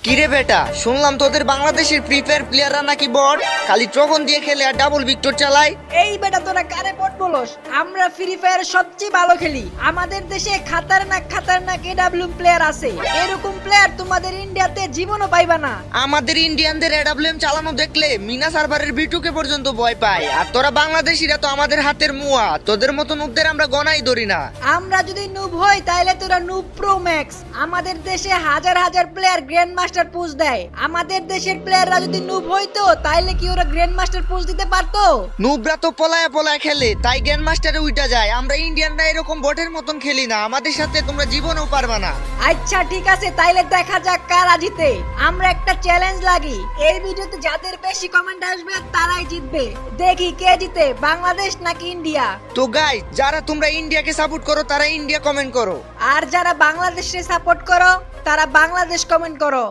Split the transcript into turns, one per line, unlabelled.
কিরে বেটা, শুনলাম তোদের বাংলাদেশের ফ্রি ফায়ার প্লেয়াররা নাকি বট, খালি ট্রগন দিয়ে খেলে আর ডাবল ভিক্টর চালায়।
এই বেটা তোরা কারে বট বলস? আমরা ফ্রি ফায়ার সবচেয়ে ভালো খেলি। আমাদের দেশে খাতারনাক এডব্লিউএম প্লেয়ার আছে। এরকম প্লেয়ার তোমাদের ইন্ডিয়াতে জীবনও পাইবা না।
আমাদের ইন্ডিয়ানদের এডব্লিউএম চালানো দেখলে মিনা সার্ভারের বিটুকে পর্যন্ত ভয় পায়। আর তোরা বাংলাদেশিরা তো আমাদের হাতের মুয়া, তোদের মতো নুবদের আমরা গনাই ধরি না।
আমরা যদি নুব হই তাহলে তোরা নুব প্রো ম্যাক্স। আমাদের দেশে হাজার হাজার প্লেয়ার গ্র্যান্ড মাস্টার পোজ দেয়। আমাদের দেশের প্লেয়াররা যদি নুব হইতো তাহলে কি ওরা গ্র্যান্ড মাস্টার পোজ দিতে পারতো?
নুবরা তো পলায় পলায় খেলে, তাই গ্র্যান্ড মাস্টারে উইটা যায়। আমরা ইন্ডিয়ানরা এরকম বটের মতন খেলি না, আমাদের সাথে তোমরা জীবনেও পারবা না।
আচ্ছা ঠিক আছে, তাইলে দেখা যাক কারা জিতে। আমরা একটা চ্যালেঞ্জ লাগি, এই ভিডিওতে যাদের বেশি কমেন্ট আসবে তারাই জিতবে। দেখি কে জিতে, বাংলাদেশ নাকি ইন্ডিয়া।
তো গাইস, যারা তোমরা ইন্ডিয়াকে সাপোর্ট করো তারা ইন্ডিয়া কমেন্ট করো,
আর যারা বাংলাদেশে সাপোর্ট করো তারা বাংলাদেশ কমেন্ট করো।